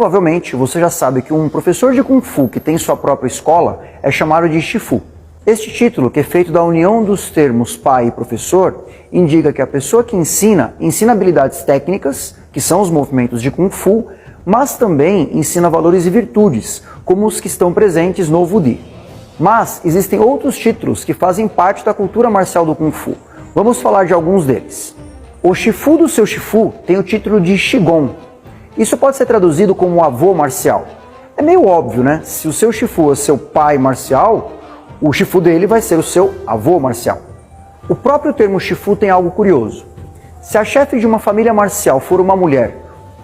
Provavelmente você já sabe que um professor de Kung Fu que tem sua própria escola é chamado de Shifu. Este título, que é feito da união dos termos pai e professor, indica que a pessoa que ensina habilidades técnicas, que são os movimentos de Kung Fu, mas também ensina valores e virtudes, como os que estão presentes no Wudi. Mas existem outros títulos que fazem parte da cultura marcial do Kung Fu. Vamos falar de alguns deles. O Shifu do seu Shifu tem o título de Shigon. Isso pode ser traduzido como avô marcial. É meio óbvio, né? Se o seu Shifu é seu pai marcial, o Shifu dele vai ser o seu avô marcial. O próprio termo Shifu tem algo curioso. Se a chefe de uma família marcial for uma mulher,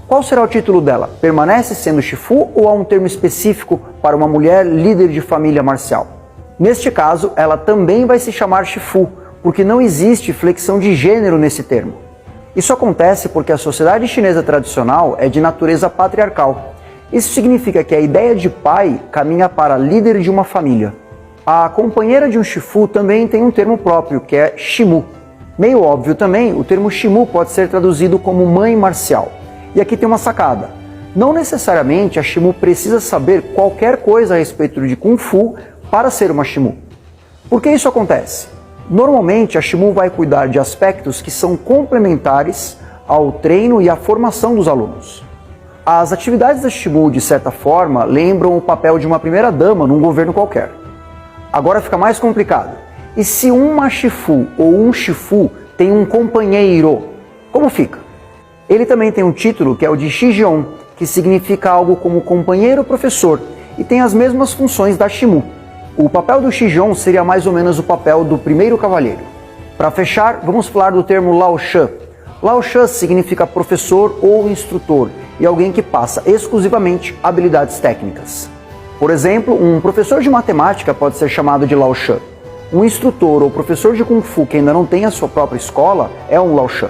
qual será o título dela? Permanece sendo Shifu ou há um termo específico para uma mulher líder de família marcial? Neste caso, ela também vai se chamar Shifu, porque não existe flexão de gênero nesse termo. Isso acontece porque a sociedade chinesa tradicional é de natureza patriarcal. Isso significa que a ideia de pai caminha para líder de uma família. A companheira de um Shifu também tem um termo próprio, que é Shimu. Meio óbvio também, o termo Shimu pode ser traduzido como mãe marcial. E aqui tem uma sacada. Não necessariamente a Shimu precisa saber qualquer coisa a respeito de Kung Fu para ser uma Shimu. Por que isso acontece? Normalmente a Shimu vai cuidar de aspectos que são complementares ao treino e à formação dos alunos. As atividades da Shimu, de certa forma, lembram o papel de uma primeira-dama num governo qualquer. Agora fica mais complicado. E se uma Shifu ou um Shifu tem um companheiro, como fica? Ele também tem um título que é o de Shijion, que significa algo como companheiro-professor, e tem as mesmas funções da Shimu. O papel do Shijion seria mais ou menos o papel do primeiro cavalheiro. Para fechar, vamos falar do termo Lao She. Lao She significa professor ou instrutor, e alguém que passa exclusivamente habilidades técnicas. Por exemplo, um professor de matemática pode ser chamado de Lao She. Um instrutor ou professor de Kung Fu que ainda não tem a sua própria escola é um Lao She.